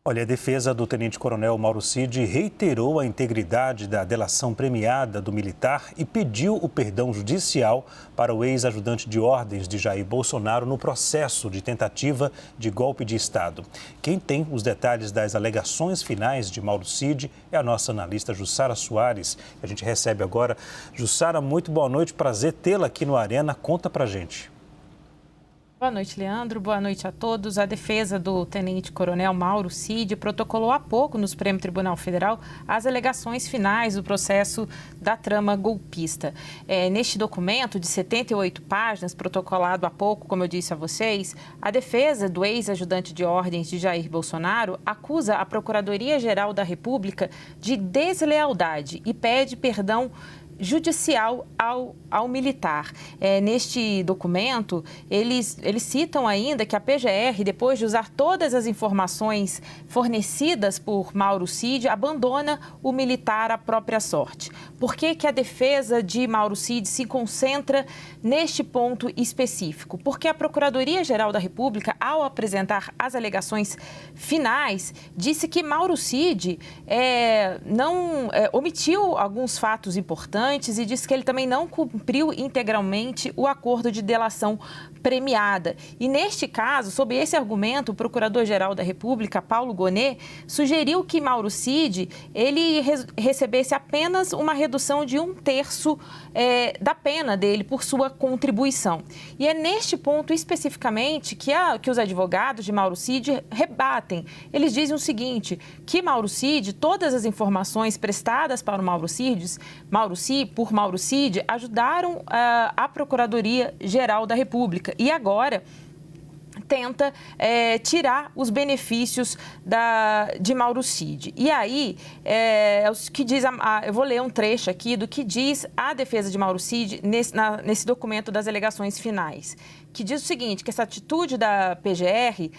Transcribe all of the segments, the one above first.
Olha, a defesa do tenente-coronel Mauro Cid reiterou a integridade da delação premiada do militar e pediu o perdão judicial para o ex-ajudante de ordens de Jair Bolsonaro no processo de tentativa de golpe de Estado. Quem tem os detalhes das alegações finais de Mauro Cid é a nossa analista Jussara Soares. A gente recebe agora. Jussara, muito boa noite, prazer tê-la aqui no Arena. Conta pra gente. Boa noite, Leandro. Boa noite a todos. A defesa do tenente-coronel Mauro Cid protocolou há pouco no Supremo Tribunal Federal as alegações finais do processo da trama golpista. Neste documento de 78 páginas, protocolado há pouco, como eu disse a vocês, a defesa do ex-ajudante de ordens de Jair Bolsonaro acusa a Procuradoria-Geral da República de deslealdade e pede perdão judicial ao militar. Neste documento, eles citam ainda que a PGR, depois de usar todas as informações fornecidas por Mauro Cid, abandona o militar à própria sorte. Por que a defesa de Mauro Cid se concentra neste ponto específico? Porque a Procuradoria-Geral da República, ao apresentar as alegações finais, disse que Mauro Cid omitiu alguns fatos importantes e disse que ele também não cumpriu integralmente o acordo de delação premiada. E neste caso, sob esse argumento, o Procurador-Geral da República, Paulo Gonet, sugeriu que Mauro Cid recebesse apenas uma redução de 1/3 da pena dele por sua contribuição. E é neste ponto especificamente que os advogados de Mauro Cid rebatem. Eles dizem o seguinte, que Mauro Cid, todas as informações prestadas para o Mauro Cid ajudaram a Procuradoria-Geral da República. E agora tenta tirar os benefícios de Mauro Cid. E aí, que diz eu vou ler um trecho aqui do que diz a defesa de Mauro Cid nesse documento das alegações finais, que diz o seguinte, que essa atitude da PGR,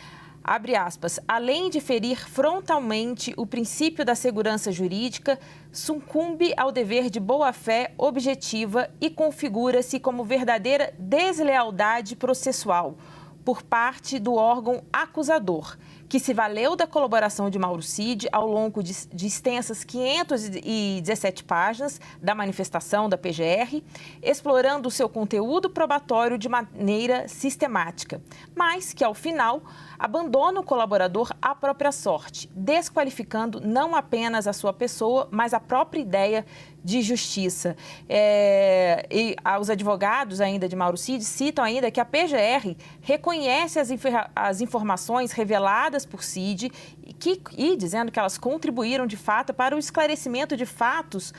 abre aspas, além de ferir frontalmente o princípio da segurança jurídica, sucumbe ao dever de boa-fé objetiva e configura-se como verdadeira deslealdade processual por parte do órgão acusador, que se valeu da colaboração de Mauro Cid ao longo de extensas 517 páginas da manifestação da PGR, explorando o seu conteúdo probatório de maneira sistemática, mas que, ao final, abandona o colaborador à própria sorte, desqualificando não apenas a sua pessoa, mas a própria ideia de justiça. E os advogados ainda de Mauro Cid citam ainda que a PGR reconhece as informações reveladas por Cid e dizendo que elas contribuíram de fato para o esclarecimento de fatos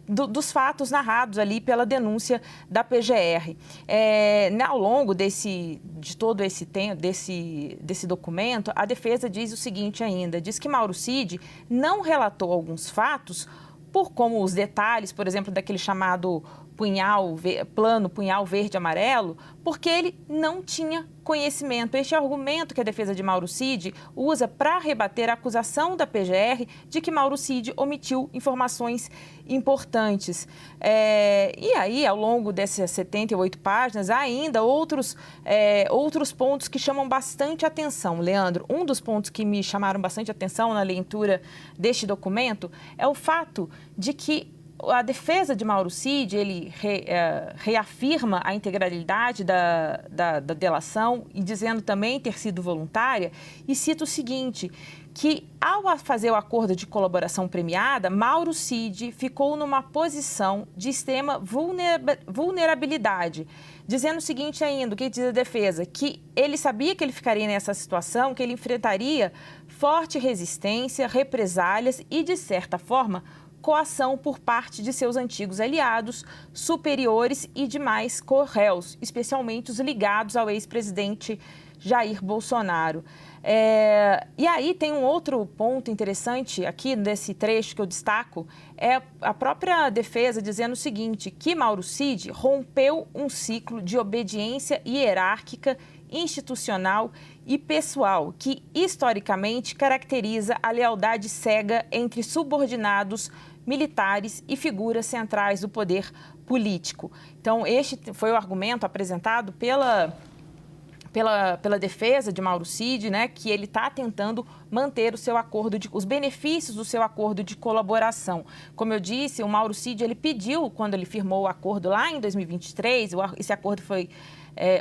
dos fatos narrados ali pela denúncia da PGR. Ao longo de todo esse tempo, desse documento, a defesa diz o seguinte ainda, diz que Mauro Cid não relatou alguns fatos como os detalhes, por exemplo, daquele chamado plano punhal verde-amarelo, porque ele não tinha conhecimento. Este é o argumento que a defesa de Mauro Cid usa para rebater a acusação da PGR de que Mauro Cid omitiu informações importantes. E aí, ao longo dessas 78 páginas, há ainda outros pontos que chamam bastante atenção. Leandro, um dos pontos que me chamaram bastante atenção na leitura deste documento é o fato de que a defesa de Mauro Cid, ele reafirma a integralidade da delação e dizendo também ter sido voluntária e cita o seguinte, que ao fazer o acordo de colaboração premiada, Mauro Cid ficou numa posição de extrema vulnerabilidade, dizendo o seguinte ainda, o que diz a defesa, que ele sabia que ele ficaria nessa situação, que ele enfrentaria forte resistência, represálias e, de certa forma, coação por parte de seus antigos aliados, superiores e demais co-réus, especialmente os ligados ao ex-presidente Jair Bolsonaro. E aí tem um outro ponto interessante aqui nesse trecho que eu destaco, é a própria defesa dizendo o seguinte, que Mauro Cid rompeu um ciclo de obediência hierárquica, institucional e pessoal, que historicamente caracteriza a lealdade cega entre subordinados militares e figuras centrais do poder político. Então, este foi o argumento apresentado pela defesa de Mauro Cid, né, que ele está tentando manter o seu acordo, os benefícios do seu acordo de colaboração. Como eu disse, o Mauro Cid, ele pediu, quando ele firmou o acordo lá em 2023, esse acordo foi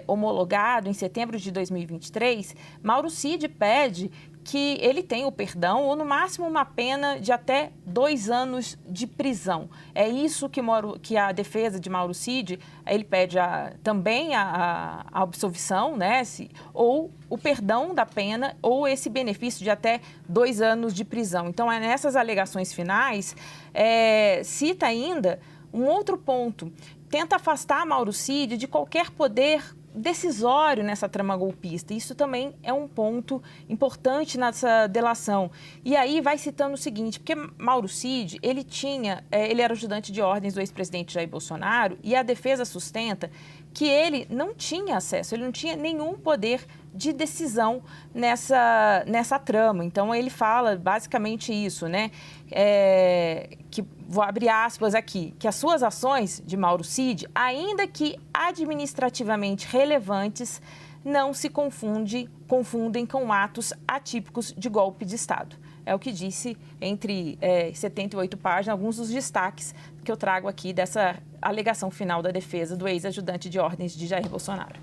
homologado em setembro de 2023, Mauro Cid pede que ele tenha o perdão ou, no máximo, uma pena de até 2 anos de prisão. É isso que a defesa de Mauro Cid, ele pede também a absolvição, né, ou o perdão da pena ou esse benefício de até 2 anos de prisão. Então, nessas alegações finais, cita ainda um outro ponto, tenta afastar Mauro Cid de qualquer poder decisório nessa trama golpista. Isso também é um ponto importante nessa delação. E aí vai citando o seguinte, porque Mauro Cid, ele era ajudante de ordens do ex-presidente Jair Bolsonaro e a defesa sustenta que ele não tinha acesso, ele não tinha nenhum poder de decisão nessa trama. Então, ele fala basicamente isso, né? Que, vou abrir aspas aqui, que as suas ações de Mauro Cid, ainda que administrativamente relevantes, não se confundem com atos atípicos de golpe de Estado. É o que disse entre 78 páginas, alguns dos destaques que eu trago aqui dessa alegação final da defesa do ex-ajudante de ordens de Jair Bolsonaro.